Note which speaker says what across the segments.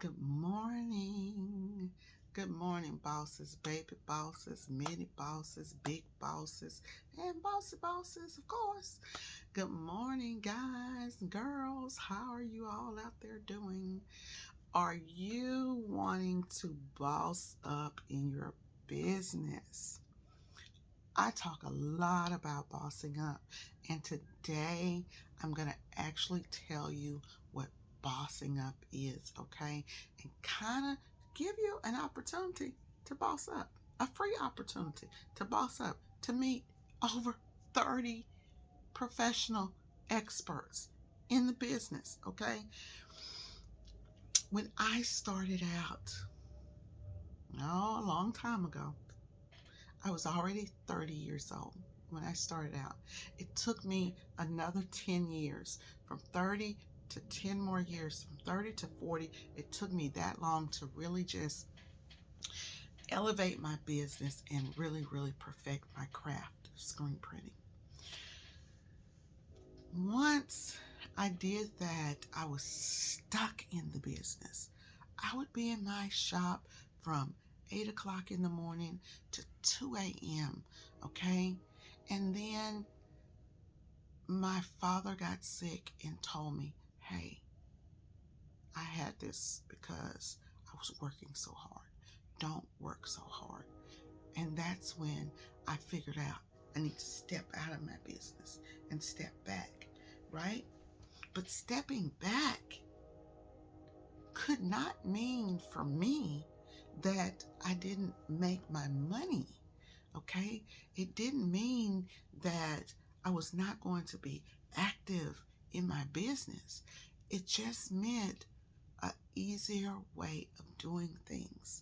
Speaker 1: Good morning. Good morning, bosses, baby bosses, mini bosses, big bosses, and bossy bosses, of course. Good morning, guys and girls. How are you all out there doing? Are you wanting to boss up in your business? I talk a lot about bossing up, and today I'm going to actually tell you what bossing up is, okay? And kind of give you an opportunity to boss up, a free opportunity to boss up, to meet over 30 professional experts in the business, okay? When I started out, a long time ago, I was already 30 years old when I started out. It took me another 10 years, from 30 to 10 more years, from 30 to 40. It took me that long to really just elevate my business and really, really perfect my craft of screen printing. Once I did that, I was stuck in the business. I would be in my shop from 8 o'clock in the morning to 2 a.m., okay? And then my father got sick and told me, hey, I had this because I was working so hard. Don't work so hard. And that's when I figured out I need to step out of my business and step back, right? But stepping back could not mean for me that I didn't make my money, okay? It didn't mean that I was not going to be active in my business. It just meant an easier way of doing things,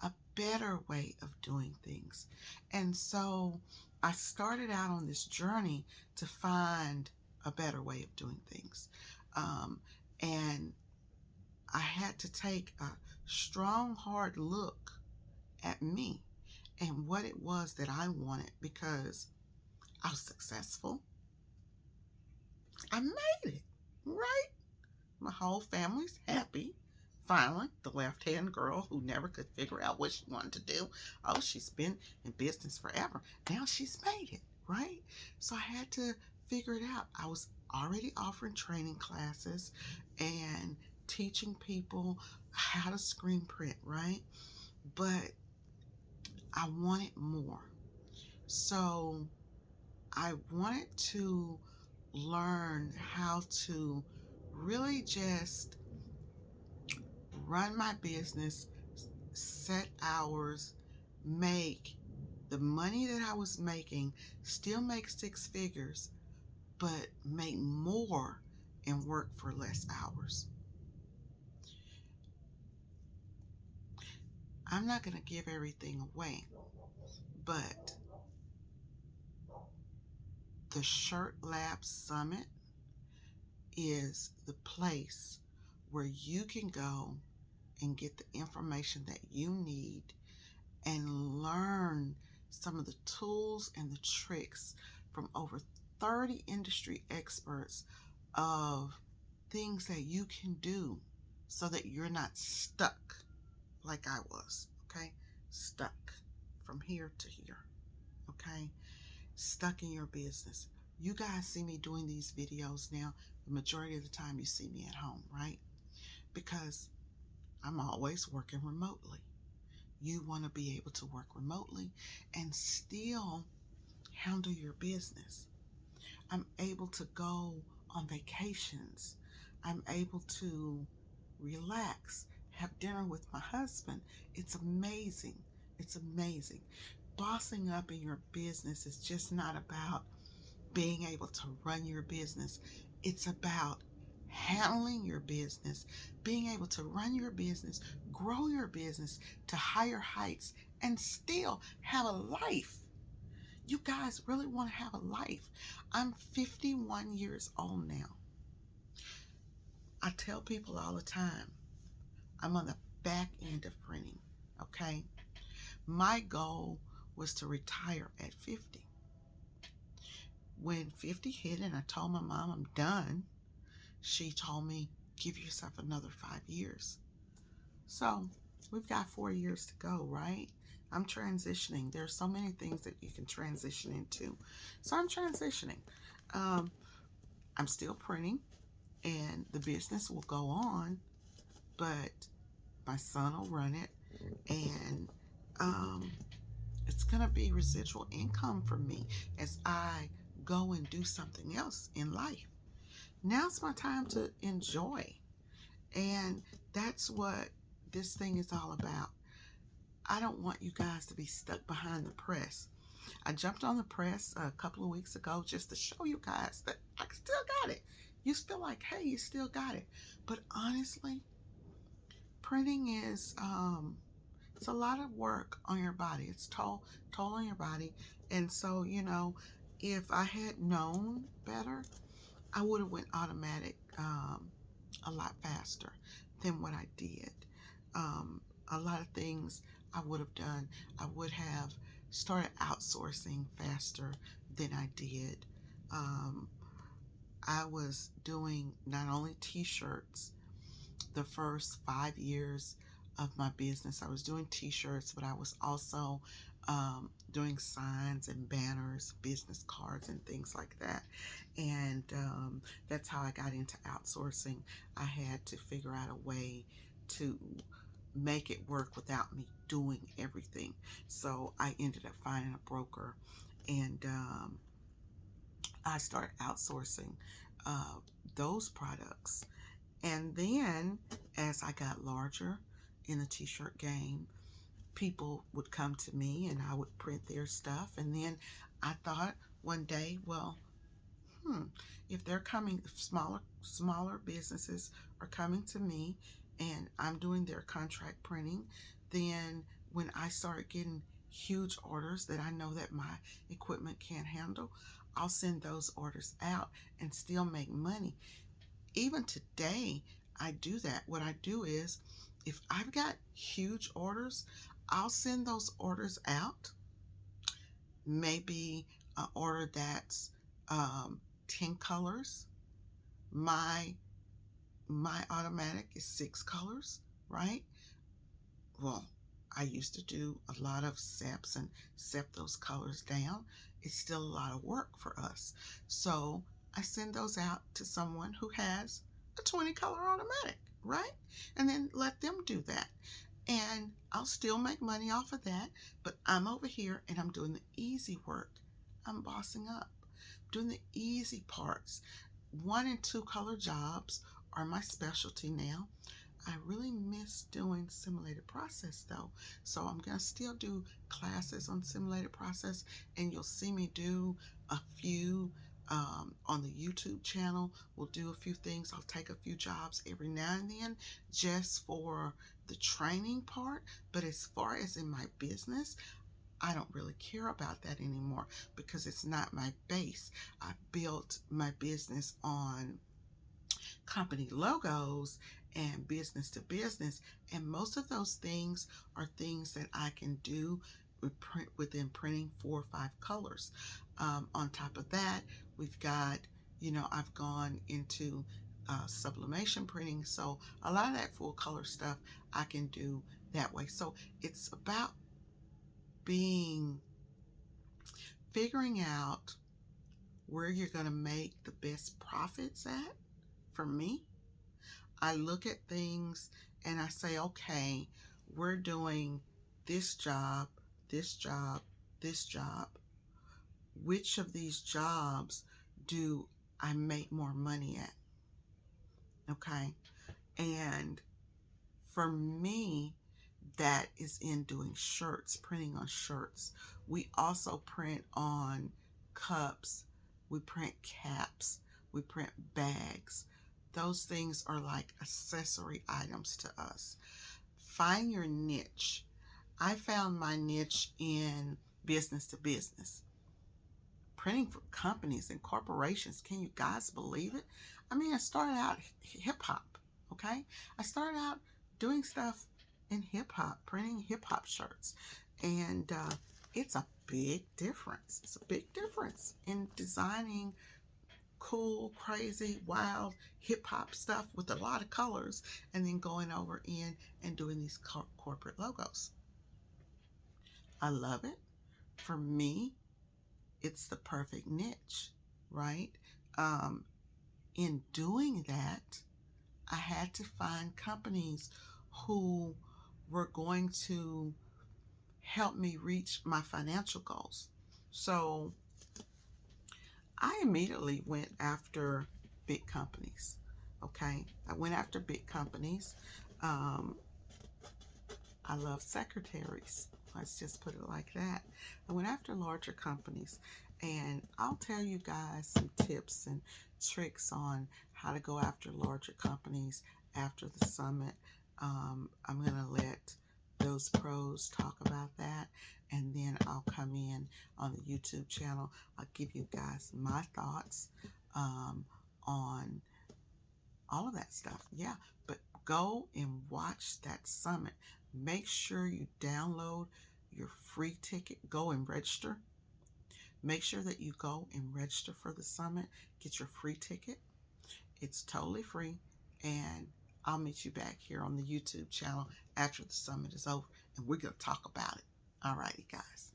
Speaker 1: a better way of doing things. And so I started out on this journey to find a better way of doing things. And I had to take a strong, hard look at me and what it was that I wanted, because I was successful. I made it, right? My whole family's happy. Finally, the left-hand girl who never could figure out what she wanted to do. Oh, she's been in business forever. Now she's made it, right? So I had to figure it out. I was already offering training classes and teaching people how to screen print, right? But I wanted more. So I wanted to learn how to really just run my business, set hours, make the money that I was making, still make six figures, but make more and work for less hours. I'm not going to give everything away, but the Shirt Lab Summit is the place where you can go and get the information that you need and learn some of the tools and the tricks from over 30 industry experts of things that you can do so that you're not stuck like I was, okay? Stuck from here to here, okay? Stuck in your business. You guys see me doing these videos now. The majority of the time you see me at home, right? Because I'm always working remotely. You want to be able to work remotely and still handle your business. I'm able to go on vacations. I'm able to relax, have dinner with my husband. It's amazing. It's amazing. Bossing up in your business is just not about being able to run your business. It's about handling your business, being able to run your business, grow your business to higher heights, and still have a life. You guys really want to have a life. I'm 51 years old now. I tell people all the time, I'm on the back end of printing, okay? My goal was to retire at 50. When 50 hit and I told my mom I'm done, she told me, give yourself another 5 years. So we've got 4 years to go, right? I'm transitioning. There's so many things that you can transition into. So I'm transitioning. Um, I'm still printing, and the business will go on, but my son will run it, and um, it's going to be residual income for me as I go and do something else in life. Now's my time to enjoy, and that's what this thing is all about. I don't want you guys to be stuck behind the press. I jumped on the press a couple of weeks ago just to show you guys that I still got it. You still like, hey, you still got it. But honestly, printing is it's a lot of work on your body. It's toll on your body. And so, if I had known better, I would have went automatic a lot faster than what I did. A lot of things I would have done, I would have started outsourcing faster than I did. Um, I was doing not only t-shirts the first 5 years of my business. I was doing t-shirts, but I was also doing signs and banners, business cards, and things like that. And that's how I got into outsourcing. I had to figure out a way to make it work without me doing everything. So I ended up finding a broker, and I started outsourcing uh, those products. And then as I got larger in the t-shirt game, people would come to me and I would print their stuff. And then I thought one day, well, if they're coming, if smaller businesses are coming to me and I'm doing their contract printing, then when I start getting huge orders that I know that my equipment can't handle, I'll send those orders out and still make money. Even today, I do that. What I do is, if I've got huge orders, I'll send those orders out. Maybe an order that's 10 colors. My automatic is 6 colors, right? Well, I used to do a lot of SEPs and SEP those colors down. It's still a lot of work for us. So I send those out to someone who has a 20 color automatic, right? And then let them do that. And I'll still make money off of that, but I'm over here and I'm doing the easy work. I'm bossing up, doing the easy parts. 1 and 2 color jobs are my specialty now. I really miss doing simulated process though. So I'm going to still do classes on simulated process, and you'll see me do a few on the YouTube channel. We'll do a few things. I'll take a few jobs every now and then just for the training part. But as far as in my business, I don't really care about that anymore because it's not my base. I built my business on company logos and business to business, and most of those things are things that I can do within printing 4 or 5 colors. On top of that, we've got, I've gone into sublimation printing, so a lot of that full color stuff I can do that way. So it's about figuring out where you're going to make the best profits at. For me, I look at things and I say, okay, we're doing this job, this job, this job. Which of these jobs do I make more money at? Okay. And for me, that is in doing shirts, printing on shirts. We also print on cups. We print caps. We print bags. Those things are like accessory items to us. Find your niche. I found my niche in business to business. Printing for companies and corporations. Can you guys believe it? I mean, I started out hip hop, okay? I started out doing stuff in hip hop, printing hip hop shirts. And it's a big difference. It's a big difference in designing cool, crazy, wild hip hop stuff with a lot of colors, and then going over in and doing these corporate logos. I love it. For me, it's the perfect niche, right? Um, in doing that, I had to find companies who were going to help me reach my financial goals. So I immediately went after big companies. Okay, I went after big companies. Um, I love secretaries. Let's just put it like that. I went after larger companies, and I'll tell you guys some tips and tricks on how to go after larger companies after the summit. I'm going to let those pros talk about that, and then I'll come in on the YouTube channel. I'll give you guys my thoughts on all of that stuff. Yeah, but go and watch that summit. Make sure you download your free ticket. Go and register. Make sure that you go and register for the summit. Get your free ticket. It's totally free. And I'll meet you back here on the YouTube channel after the summit is over. And we're going to talk about it. All righty, guys.